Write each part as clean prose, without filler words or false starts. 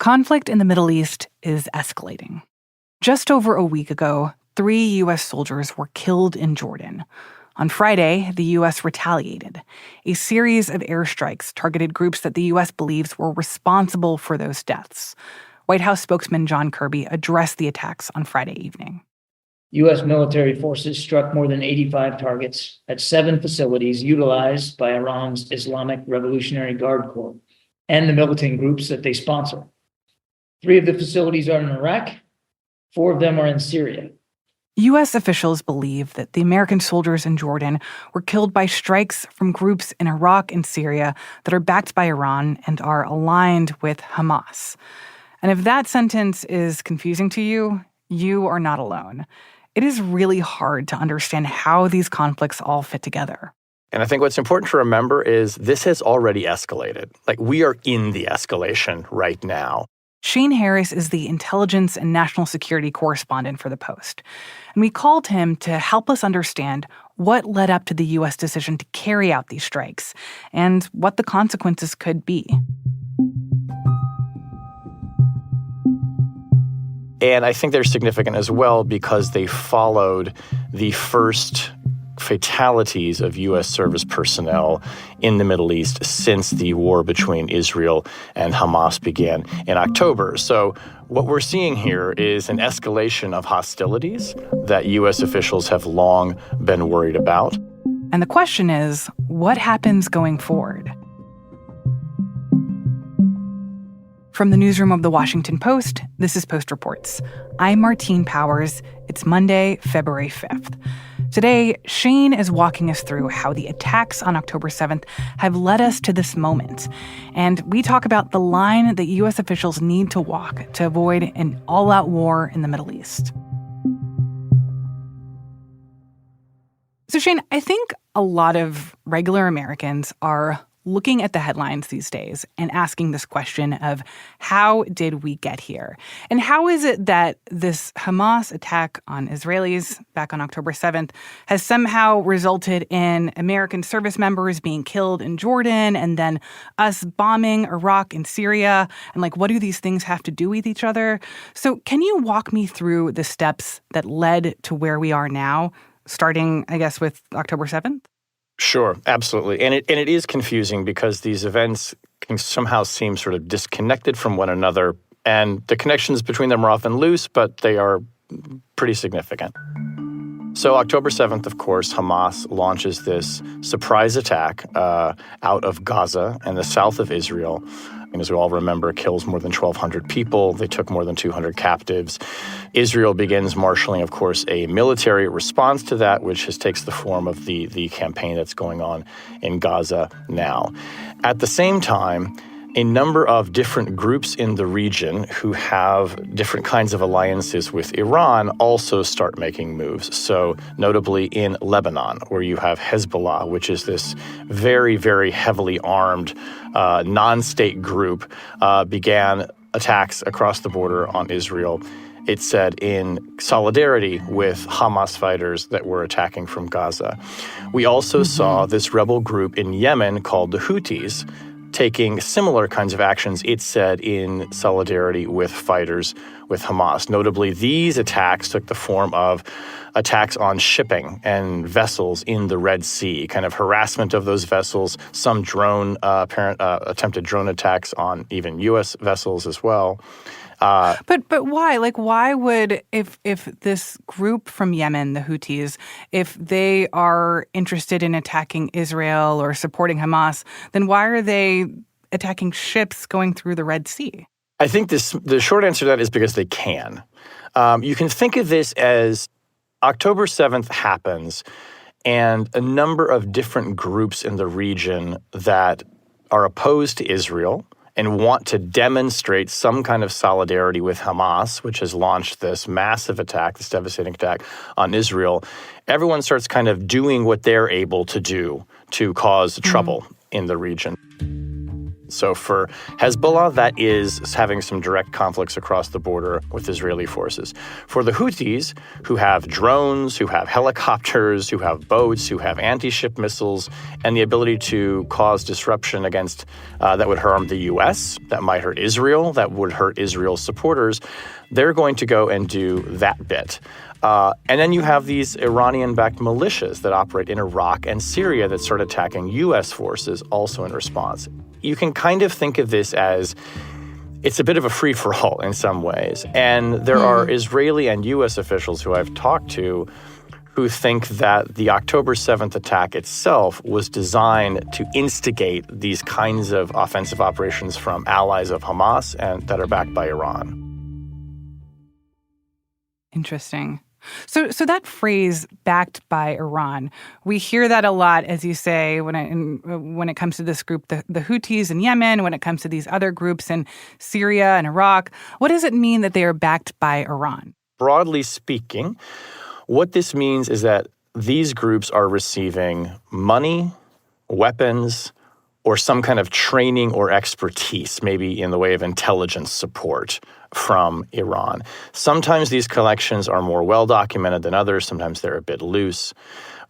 Conflict in the Middle East is escalating. Just over a week ago, 3 U.S. soldiers were killed in Jordan. On Friday, the U.S. retaliated. A series of airstrikes targeted groups that the U.S. believes were responsible for those deaths. White House spokesman John Kirby addressed the attacks on Friday evening. U.S. military forces struck more than 85 targets at 7 facilities utilized by Iran's Islamic Revolutionary Guard Corps and the militant groups that they sponsor. 3 of the facilities are in Iraq, 4 of them are in Syria. U.S. officials believe that the American soldiers in Jordan were killed by strikes from groups in Iraq and Syria that are backed by Iran and are aligned with Hamas. And if that sentence is confusing to you, you are not alone. It is really hard to understand how these conflicts all fit together. And I think what's important to remember is this has already escalated. We are in the escalation right now. Shane Harris is the intelligence and national security correspondent for The Post. And we called him to help us understand what led up to the U.S. decision to carry out these strikes and what the consequences could be. And I think they're significant as well because they followed the first fatalities of U.S. service personnel in the Middle East since the war between Israel and Hamas began in October. So what we're seeing here is an escalation of hostilities that U.S. officials have long been worried about. And the question is, what happens going forward? From the newsroom of The Washington Post, this is Post Reports. I'm Martine Powers. It's Monday, February 5th. Today, Shane is walking us through how the attacks on October 7th have led us to this moment. And we talk about the line that U.S. officials need to walk to avoid an all-out war in the Middle East. So, Shane, I think a lot of regular Americans are looking at the headlines these days and asking this question of how did we get here? And how is it that this Hamas attack on Israelis back on October 7th has somehow resulted in American service members being killed in Jordan and then us bombing Iraq and Syria? And what do these things have to do with each other? So can you walk me through the steps that led to where we are now, starting, I guess, with October 7th? Sure, absolutely. And it is confusing because these events can somehow seem sort of disconnected from one another, and the connections between them are often loose, but they are pretty significant. So October 7th, of course, Hamas launches this surprise attack out of Gaza and the south of Israel. And as we all remember, kills more than 1,200 people. They took more than 200 captives. Israel begins marshaling, of course, a military response to that, which takes the form of the campaign that's going on in Gaza now. At the same time, a number of different groups in the region who have different kinds of alliances with Iran also start making moves. So notably in Lebanon, where you have Hezbollah, which is this very, very heavily armed non-state group, began attacks across the border on Israel. It said in solidarity with Hamas fighters that were attacking from Gaza. We also saw this rebel group in Yemen called the Houthis taking similar kinds of actions, it said, in solidarity with fighters with Hamas. Notably, these attacks took the form of attacks on shipping and vessels in the Red Sea, kind of harassment of those vessels, some attempted drone attacks on even U.S. vessels as well. But why? Why would, if this group from Yemen, the Houthis, if they are interested in attacking Israel or supporting Hamas, then why are they attacking ships going through the Red Sea? I think the short answer to that is because they can. You can think of this as October 7th happens, and a number of different groups in the region that are opposed to Israel and want to demonstrate some kind of solidarity with Hamas, which has launched this massive attack, this devastating attack on Israel. Everyone starts kind of doing what they're able to do to cause trouble in the region. So for Hezbollah, that is having some direct conflicts across the border with Israeli forces. For the Houthis, who have drones, who have helicopters, who have boats, who have anti-ship missiles, and the ability to cause disruption against that would harm the U.S., that might hurt Israel, that would hurt Israel's supporters, they're going to go and do that bit. And then you have these Iranian-backed militias that operate in Iraq and Syria that start attacking U.S. forces also in response. You can kind of think of this as it's a bit of a free-for-all in some ways. And there are Israeli and U.S. officials who I've talked to who think that the October 7th attack itself was designed to instigate these kinds of offensive operations from allies of Hamas and that are backed by Iran. Interesting. So that phrase, backed by Iran, we hear that a lot, as you say, when it comes to this group, the Houthis in Yemen, when it comes to these other groups in Syria and Iraq. What does it mean that they are backed by Iran? Broadly speaking, what this means is that these groups are receiving money, weapons, or some kind of training or expertise, maybe in the way of intelligence support from Iran. Sometimes these collections are more well-documented than others. Sometimes they're a bit loose.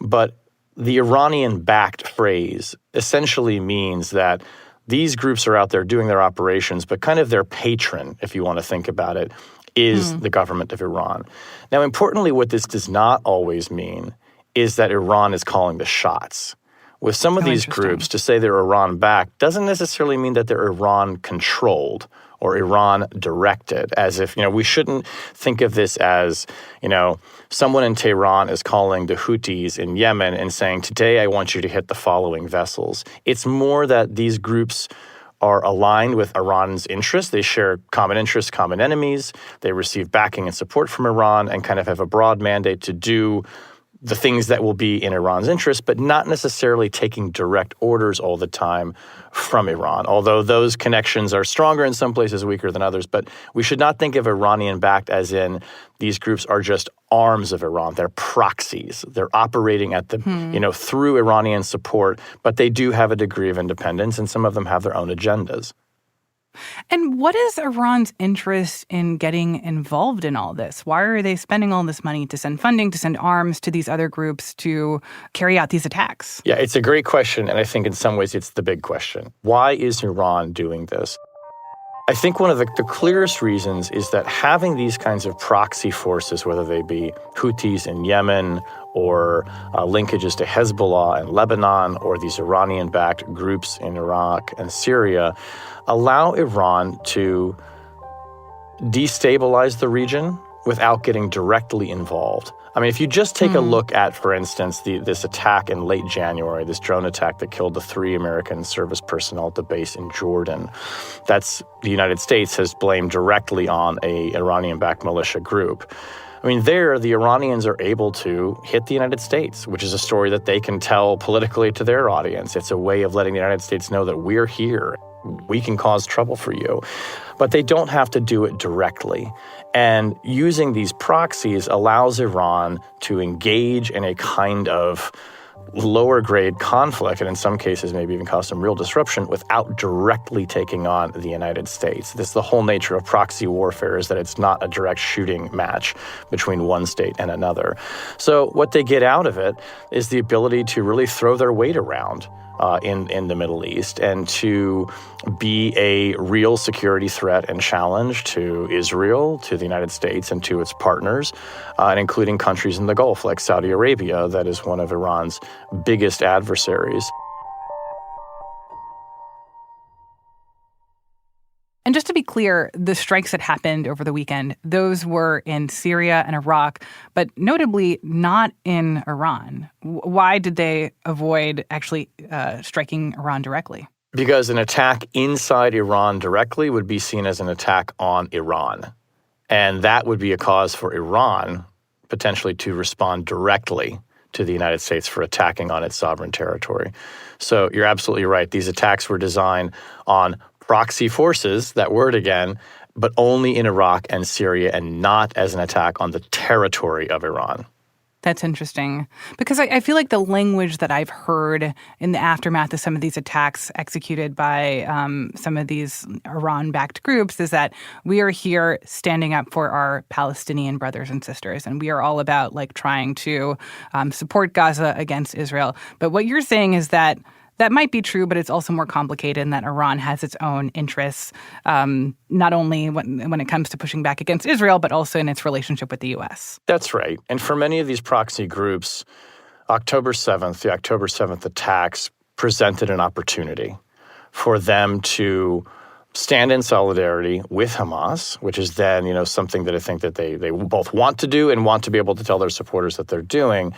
But the Iranian-backed phrase essentially means that these groups are out there doing their operations, but kind of their patron, if you want to think about it, is the government of Iran. Now, importantly, what this does not always mean is that Iran is calling the shots. With some of these groups, to say they're Iran-backed doesn't necessarily mean that they're Iran-controlled or Iran-directed, as if, we shouldn't think of this as, someone in Tehran is calling the Houthis in Yemen and saying, today I want you to hit the following vessels. It's more that these groups are aligned with Iran's interests. They share common interests, common enemies. They receive backing and support from Iran and kind of have a broad mandate to do the things that will be in Iran's interest, but not necessarily taking direct orders all the time from Iran, although those connections are stronger in some places, weaker than others. But we should not think of Iranian-backed as in these groups are just arms of Iran. They're proxies. They're operating at the, through Iranian support, but they do have a degree of independence, and some of them have their own agendas. And what is Iran's interest in getting involved in all this? Why are they spending all this money to send funding, to send arms to these other groups to carry out these attacks? Yeah, it's a great question, and I think in some ways it's the big question. Why is Iran doing this? I think one of the clearest reasons is that having these kinds of proxy forces, whether they be Houthis in Yemen or linkages to Hezbollah in Lebanon or these Iranian-backed groups in Iraq and Syria, allow Iran to destabilize the region without getting directly involved. I mean, if you just take a look at, for instance, this attack in late January, this drone attack that killed the 3 American service personnel at the base in Jordan, that's the United States has blamed directly on a Iranian-backed militia group. I mean, there, the Iranians are able to hit the United States, which is a story that they can tell politically to their audience. It's a way of letting the United States know that we're here. We can cause trouble for you. But they don't have to do it directly. And using these proxies allows Iran to engage in a kind of lower grade conflict, and in some cases maybe even cause some real disruption without directly taking on the United States. This the whole nature of proxy warfare is that it's not a direct shooting match between one state and another. So what they get out of it is the ability to really throw their weight around in the Middle East and to be a real security threat and challenge to Israel, to the United States, and to its partners, and including countries in the Gulf like Saudi Arabia, that is one of Iran's biggest adversaries. And just to be clear, the strikes that happened over the weekend, those were in Syria and Iraq, but notably not in Iran. Why did they avoid actually striking Iran directly? Because an attack inside Iran directly would be seen as an attack on Iran. And that would be a cause for Iran potentially to respond directly to the United States for attacking on its sovereign territory. So you're absolutely right. These attacks were designed on proxy forces, that word again, but only in Iraq and Syria and not as an attack on the territory of Iran. That's interesting because I feel like the language that I've heard in the aftermath of some of these attacks executed by some of these Iran-backed groups is that we are here standing up for our Palestinian brothers and sisters, and we are all about like trying to support Gaza against Israel. But what you're saying is that that might be true, but it's also more complicated in that Iran has its own interests, not only when it comes to pushing back against Israel, but also in its relationship with the U.S. That's right. And for many of these proxy groups, the October 7th attacks presented an opportunity for them to stand in solidarity with Hamas, which is then, something that I think that they both want to do and want to be able to tell their supporters that they're doing,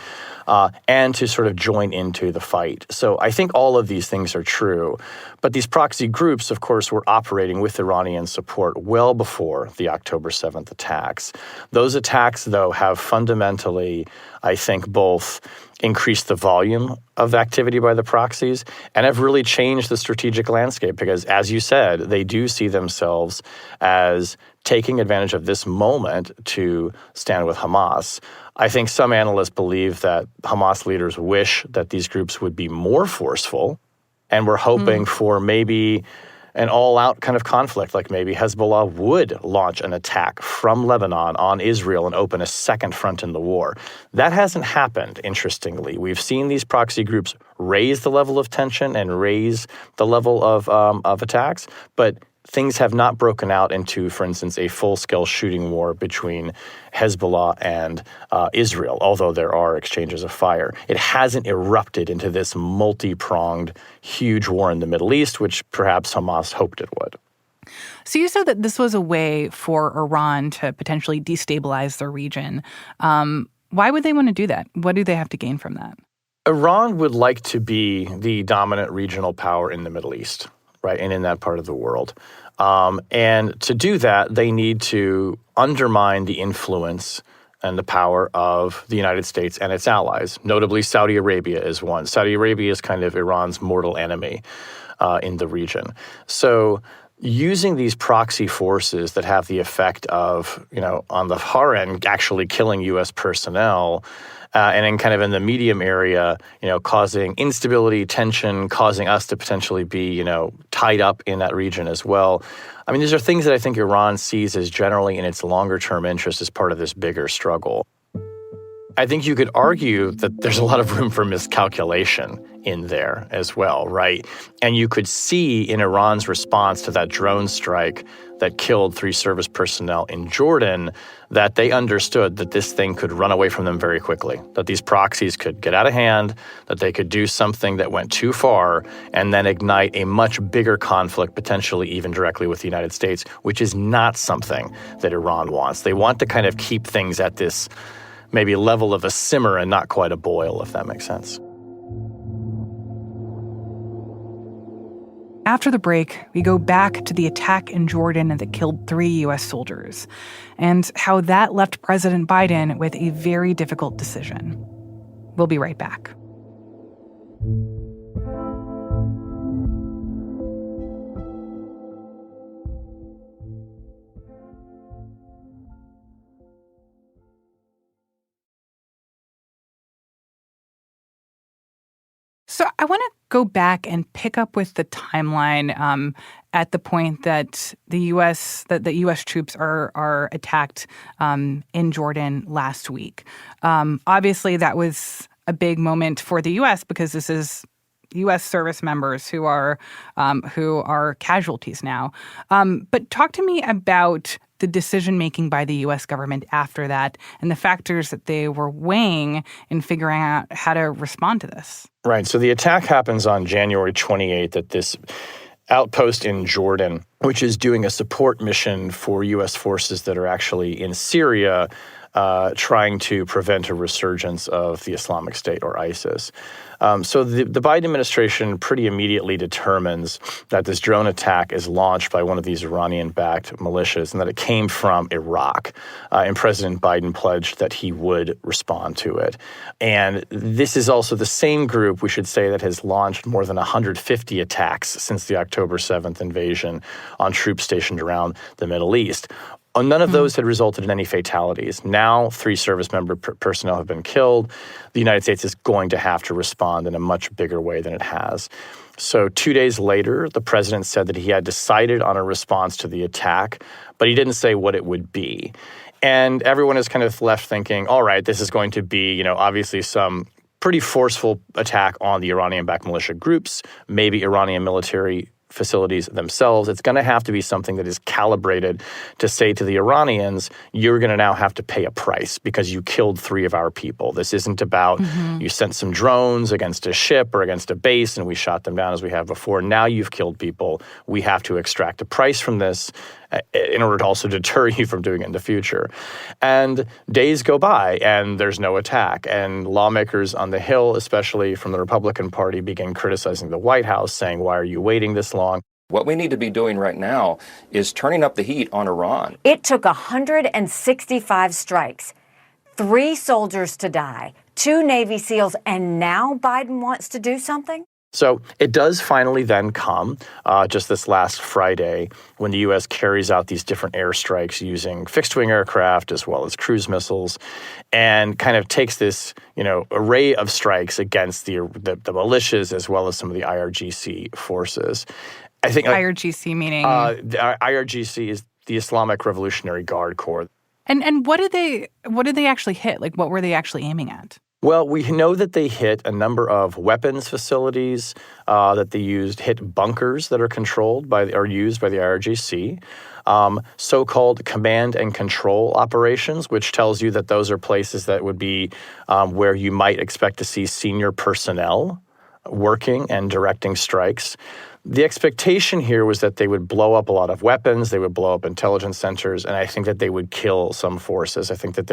and to sort of join into the fight. So I think all of these things are true. But these proxy groups, of course, were operating with Iranian support well before the October 7th attacks. Those attacks, though, have fundamentally, I think, both increased the volume of activity by the proxies and have really changed the strategic landscape because, as you said, they do see themselves as taking advantage of this moment to stand with Hamas. I think some analysts believe that Hamas leaders wish that these groups would be more forceful and we're hoping for maybe an all-out kind of conflict, like maybe Hezbollah would launch an attack from Lebanon on Israel and open a second front in the war. That hasn't happened, interestingly. We've seen these proxy groups raise the level of tension and raise the level of attacks, but things have not broken out into, for instance, a full-scale shooting war between Hezbollah and Israel, although there are exchanges of fire. It hasn't erupted into this multi-pronged, huge war in the Middle East, which perhaps Hamas hoped it would. So you said that this was a way for Iran to potentially destabilize the region. Why would they want to do that? What do they have to gain from that? Iran would like to be the dominant regional power in the Middle East, right, and in that part of the world. And to do that, they need to undermine the influence and the power of the United States and its allies. Notably, Saudi Arabia is one. Saudi Arabia is kind of Iran's mortal enemy in the region. So using these proxy forces that have the effect of, on the far end, actually killing U.S. personnel, and in the medium area, causing instability, tension, causing us to potentially be, tied up in that region as well. I mean, these are things that I think Iran sees as generally in its longer-term interest as part of this bigger struggle. I think you could argue that there's a lot of room for miscalculation in there as well, right? And you could see in Iran's response to that drone strike that killed 3 service personnel in Jordan that they understood that this thing could run away from them very quickly, that these proxies could get out of hand, that they could do something that went too far and then ignite a much bigger conflict, potentially even directly with the United States, which is not something that Iran wants. They want to kind of keep things at this maybe level of a simmer and not quite a boil, if that makes sense. After the break, we go back to the attack in Jordan that killed 3 U.S. soldiers and how that left President Biden with a very difficult decision. We'll be right back. So I want to go back and pick up with the timeline at the point that the U.S. troops are attacked in Jordan last week. Obviously, that was a big moment for the U.S. because this is U.S. service members who are casualties now. But talk to me about the decision-making by the U.S. government after that and the factors that they were weighing in figuring out how to respond to this. Right. So the attack happens on January 28th at this outpost in Jordan, which is doing a support mission for U.S. forces that are actually in Syria trying to prevent a resurgence of the Islamic State or ISIS. So the Biden administration pretty immediately determines that this drone attack is launched by one of these Iranian-backed militias and that it came from Iraq. And President Biden pledged that he would respond to it. And this is also the same group, we should say, that has launched more than 150 attacks since the October 7th invasion on troops stationed around the Middle East. None of those had resulted in any fatalities. Now, 3 service member personnel have been killed. The United States is going to have to respond in a much bigger way than it has. So 2 days later, the president said that he had decided on a response to the attack, but he didn't say what it would be. And everyone is kind of left thinking, all right, this is going to be, obviously some pretty forceful attack on the Iranian-backed militia groups, maybe Iranian military facilities themselves. It's going to have to be something that is calibrated to say to the Iranians, you're going to now have to pay a price because you killed 3 of our people. This isn't about you sent some drones against a ship or against a base and we shot them down as we have before. Now you've killed people. We have to extract a price from this in order to also deter you from doing it in the future. And days go by and there's no attack. And lawmakers on the Hill, especially from the Republican Party, begin criticizing the White House, saying, why are you waiting this long? What we need to be doing right now is turning up the heat on Iran. It took 165 strikes, 3 soldiers to die, 2 Navy SEALs, and now Biden wants to do something? So it does finally then come just this last Friday when the U.S. carries out these different airstrikes using fixed-wing aircraft as well as cruise missiles and kind of takes this, array of strikes against the militias as well as some of the IRGC forces. I think IRGC meaning? The IRGC is the Islamic Revolutionary Guard Corps. And what did they actually hit? Like, what were they actually aiming at? Well, we know that they hit a number of weapons facilities, that they hit bunkers that are used by the IRGC, so-called command and control operations, which tells you that those are places that would be where you might expect to see senior personnel working and directing strikes. The expectation here was that they would blow up a lot of weapons, they would blow up intelligence centers, and I think that they would kill some forces. I think that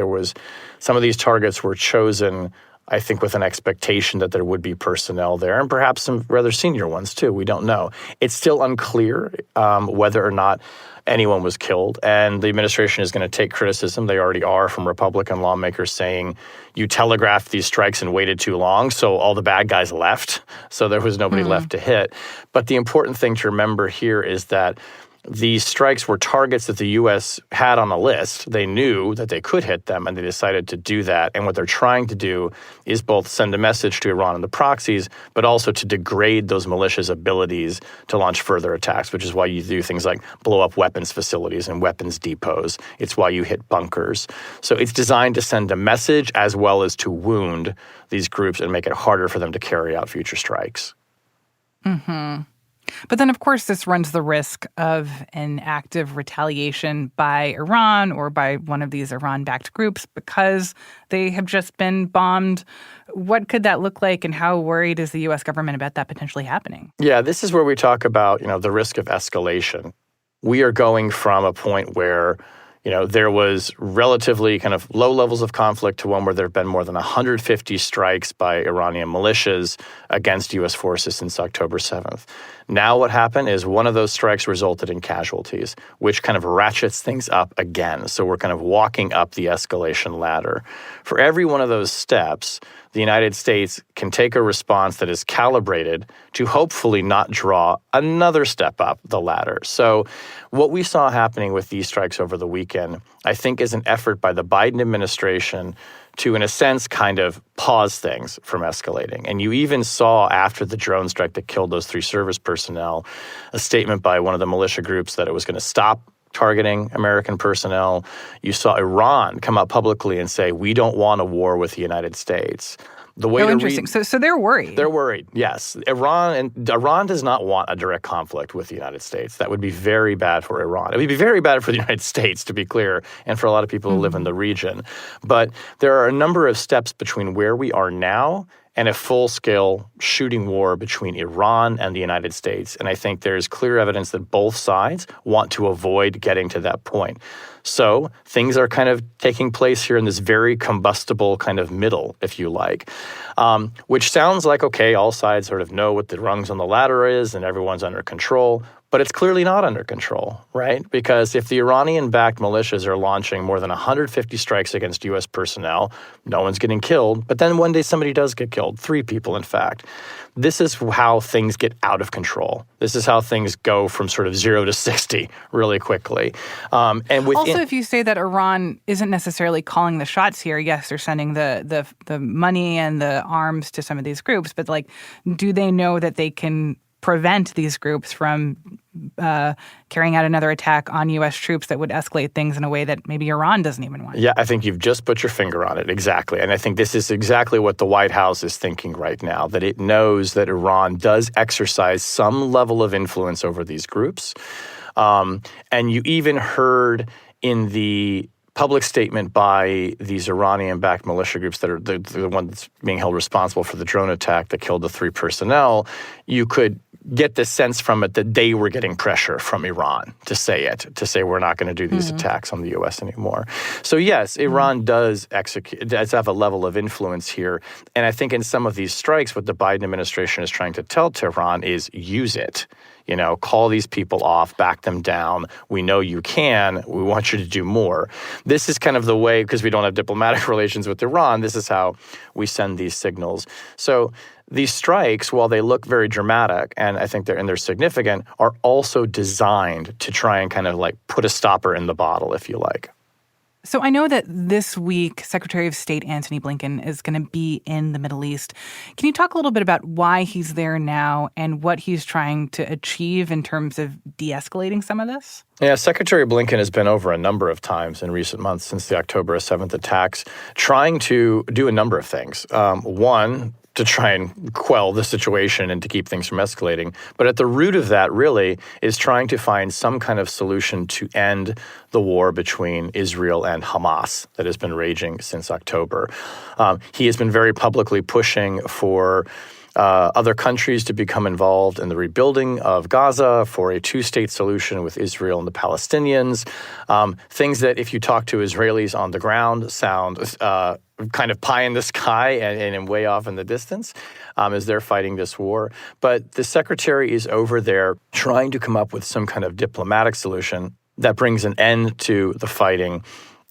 some of these targets were chosen, I think, with an expectation that there would be personnel there, and perhaps some rather senior ones too. We don't know. It's still unclear whether or not anyone was killed, and the administration is going to take criticism. They already are from Republican lawmakers saying, you telegraphed these strikes and waited too long, so all the bad guys left, so there was nobody left to hit. But the important thing to remember here is that these strikes were targets that the U.S. had on a list. They knew that they could hit them, and they decided to do that. And what they're trying to do is both send a message to Iran and the proxies, but also to degrade those militias' abilities to launch further attacks, which is why you do things like blow up weapons facilities and weapons depots. It's why you hit bunkers. So it's designed to send a message as well as to wound these groups and make it harder for them to carry out future strikes. But then, of course, this runs the risk of an active retaliation by Iran or by one of these Iran-backed groups because they have just been bombed. What could that look like, and how worried is the U.S. government about that potentially happening? Yeah, this is where we talk about, the risk of escalation. We are going from a point where there was relatively kind of low levels of conflict to one where there have been more than 150 strikes by Iranian militias against U.S. forces since October 7th. Now what happened is one of those strikes resulted in casualties, which kind of ratchets things up again. So we're kind of walking up the escalation ladder. For every one of those steps, the United States can take a response that is calibrated to hopefully not draw another step up the ladder. So what we saw happening with these strikes over the weekend, I think, is an effort by the Biden administration to, in a sense, kind of pause things from escalating. And you even saw after the drone strike that killed those 3 service personnel, a statement by one of the militia groups that it was going to stop targeting American personnel. You saw Iran come out publicly and say, we don't want a war with the United States. Interesting. So they're worried. They're worried, yes. Iran does not want a direct conflict with the United States. That would be very bad for Iran. It would be very bad for the United States, to be clear, and for a lot of people who live in the region. But there are a number of steps between where we are now and a full-scale shooting war between Iran and the United States. And I think there's clear evidence that both sides want to avoid getting to that point. So things are kind of taking place here in this very combustible kind of middle, if you like, which sounds like, okay, all sides sort of know what the rungs on the ladder is and everyone's under control. But it's clearly not under control, right? Because if the Iranian-backed militias are launching more than 150 strikes against U.S. personnel, no one's getting killed. But then one day somebody does get killed, 3 people, in fact. This is how things get out of control. This is how things go from sort of 0 to 60 really quickly. Also, if you say that Iran isn't necessarily calling the shots here, yes, they're sending the money and the arms to some of these groups, but like, do they know that they can prevent these groups from carrying out another attack on U.S. troops that would escalate things in a way that maybe Iran doesn't even want? Yeah, I think you've just put your finger on it. Exactly. And I think this is exactly what the White House is thinking right now, that it knows that Iran does exercise some level of influence over these groups. And you even heard in the public statement by these Iranian-backed militia groups that are the one that's being held responsible for the drone attack that killed the 3 personnel, you could get the sense from it that they were getting pressure from Iran to say we're not going to do these attacks on the U.S. anymore. So yes, Iran does have a level of influence here. And I think in some of these strikes, what the Biden administration is trying to tell Tehran is use it. You know, call these people off, back them down. We know you can. We want you to do more. This is kind of the way, because we don't have diplomatic relations with Iran, this is how we send these signals. So these strikes, while they look very dramatic, and I think they're significant, are also designed to try and kind of like put a stopper in the bottle, if you like. So I know that this week, Secretary of State Antony Blinken is going to be in the Middle East. Can you talk a little bit about why he's there now and what he's trying to achieve in terms of de-escalating some of this? Yeah, Secretary Blinken has been over a number of times in recent months since the October 7th attacks, trying to do a number of things. One, to try and quell the situation and to keep things from escalating. But at the root of that really is trying to find some kind of solution to end the war between Israel and Hamas that has been raging since October. He has been very publicly pushing for other countries to become involved in the rebuilding of Gaza, for a 2-state solution with Israel and the Palestinians. Things that, if you talk to Israelis on the ground, sound kind of pie in the sky and way off in the distance as they're fighting this war. But the secretary is over there trying to come up with some kind of diplomatic solution that brings an end to the fighting,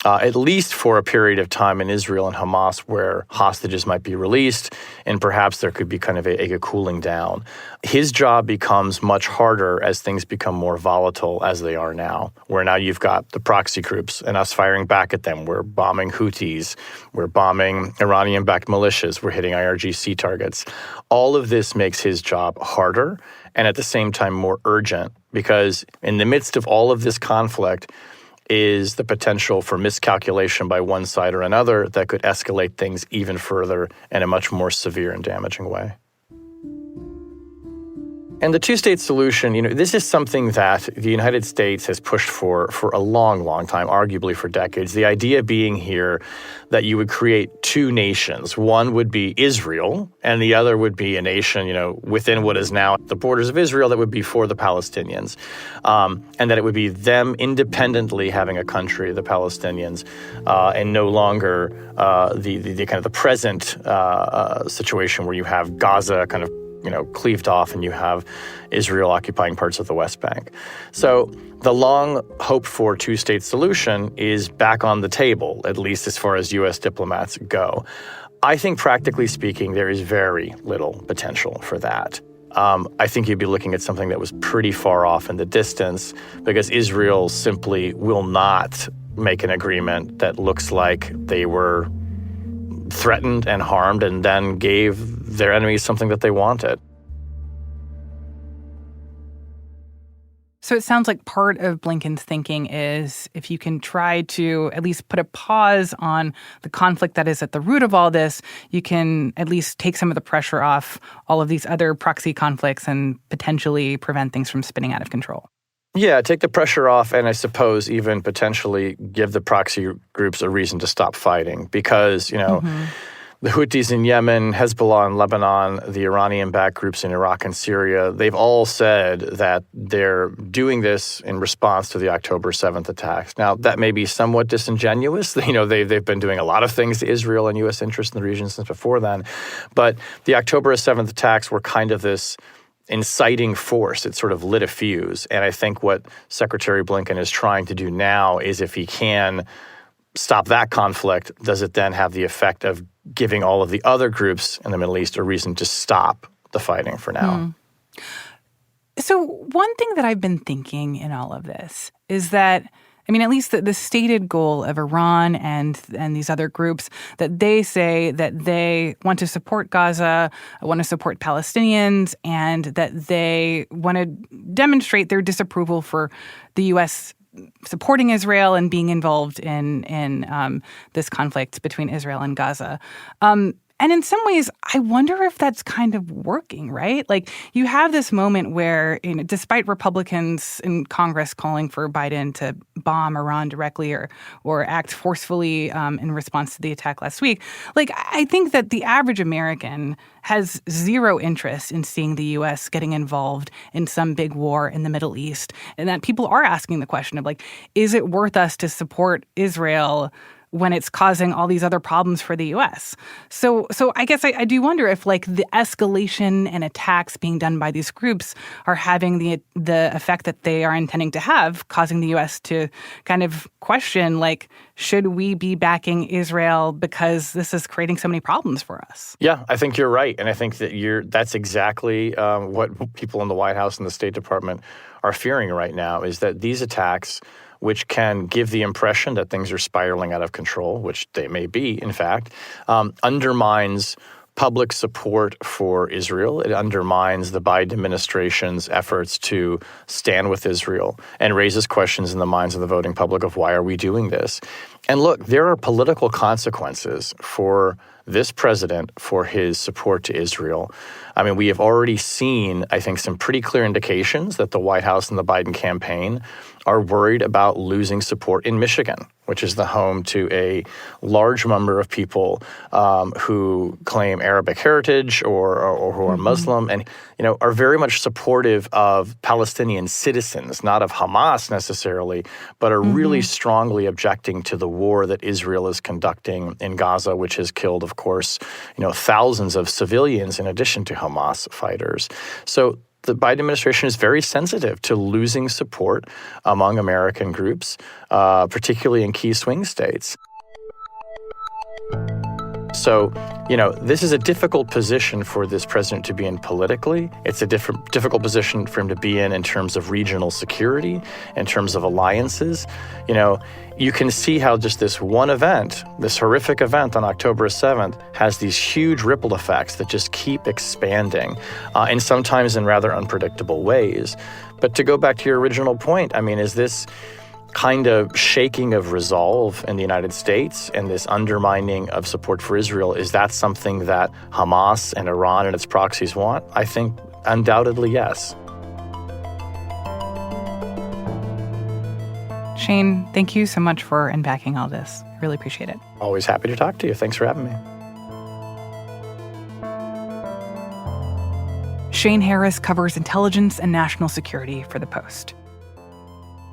at least for a period of time in Israel and Hamas, where hostages might be released and perhaps there could be kind of a cooling down. His job becomes much harder as things become more volatile as they are now, where now you've got the proxy groups and us firing back at them. We're bombing Houthis. We're bombing Iranian-backed militias. We're hitting IRGC targets. All of this makes his job harder and at the same time more urgent, because in the midst of all of this conflict is the potential for miscalculation by one side or another that could escalate things even further in a much more severe and damaging way. And the 2-state solution, this is something that the United States has pushed for a long, long time, arguably for decades. The idea being here that you would create 2 nations. One would be Israel, and the other would be a nation, within what is now the borders of Israel that would be for the Palestinians. And that it would be them independently having a country, the Palestinians, and no longer the kind of the present situation where you have Gaza kind of cleaved off and you have Israel occupying parts of the West Bank. So the long hoped for 2-state solution is back on the table, at least as far as U.S. diplomats go. I think practically speaking, there is very little potential for that. I think you'd be looking at something that was pretty far off in the distance, because Israel simply will not make an agreement that looks like they were threatened and harmed and then gave their enemies something that they wanted. So it sounds like part of Blinken's thinking is if you can try to at least put a pause on the conflict that is at the root of all this, you can at least take some of the pressure off all of these other proxy conflicts and potentially prevent things from spinning out of control. Yeah, take the pressure off, and I suppose even potentially give the proxy groups a reason to stop fighting, because, the Houthis in Yemen, Hezbollah in Lebanon, the Iranian-backed groups in Iraq and Syria, they've all said that they're doing this in response to the October 7th attacks. Now, that may be somewhat disingenuous. They've been doing a lot of things to Israel and U.S. interests in the region since before then. But the October 7th attacks were kind of this inciting force. It sort of lit a fuse. And I think what Secretary Blinken is trying to do now is, if he can stop that conflict, does it then have the effect of giving all of the other groups in the Middle East a reason to stop the fighting for now? So one thing that I've been thinking in all of this is that, at least the stated goal of Iran and these other groups, that they say that they want to support Gaza, want to support Palestinians, and that they want to demonstrate their disapproval for the U.S. supporting Israel and being involved in this conflict between Israel and Gaza. And in some ways, I wonder if that's kind of working, right? Like, you have this moment where, despite Republicans in Congress calling for Biden to bomb Iran directly or act forcefully in response to the attack last week, like, I think that the average American has zero interest in seeing the U.S. getting involved in some big war in the Middle East, and that people are asking the question of, like, is it worth us to support Israel when it's causing all these other problems for the U.S.? So I guess I do wonder if, like, the escalation and attacks being done by these groups are having the effect that they are intending to have, causing the U.S. to kind of question, like, should we be backing Israel because this is creating so many problems for us? Yeah, I think you're right. And I think that that's exactly what people in the White House and the State Department are fearing right now, is that these attacks, which can give the impression that things are spiraling out of control, which they may be, in fact, undermines public support for Israel. It undermines the Biden administration's efforts to stand with Israel and raises questions in the minds of the voting public of, why are we doing this? And look, there are political consequences for this president for his support to Israel. We have already seen, I think, some pretty clear indications that the White House and the Biden campaign are worried about losing support in Michigan, which is the home to a large number of people who claim Arabic heritage or who are Muslim and, are very much supportive of Palestinian citizens, not of Hamas necessarily, but are really strongly objecting to the war that Israel is conducting in Gaza, which has killed, of course, thousands of civilians in addition to Hamas fighters. So the Biden administration is very sensitive to losing support among American groups, particularly in key swing states. So, this is a difficult position for this president to be in politically. It's a difficult position for him to be in terms of regional security, in terms of alliances. You can see how just this one event, this horrific event on October 7th, has these huge ripple effects that just keep expanding, and sometimes in rather unpredictable ways. But to go back to your original point, is this kind of shaking of resolve in the United States and this undermining of support for Israel, is that something that Hamas and Iran and its proxies want? I think undoubtedly yes. Shane, thank you so much for unpacking all this. I really appreciate it. Always happy to talk to you. Thanks for having me. Shane Harris covers intelligence and national security for The Post.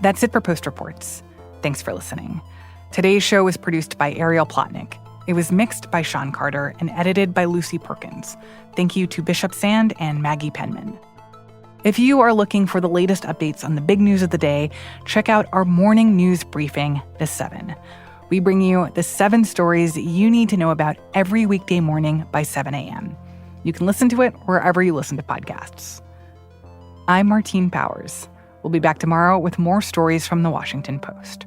That's it for Post Reports. Thanks for listening. Today's show was produced by Ariel Plotnick. It was mixed by Sean Carter and edited by Lucy Perkins. Thank you to Bishop Sand and Maggie Penman. If you are looking for the latest updates on the big news of the day, check out our morning news briefing, The 7. We bring you the 7 stories you need to know about every weekday morning by 7 a.m. You can listen to it wherever you listen to podcasts. I'm Martine Powers. We'll be back tomorrow with more stories from The Washington Post.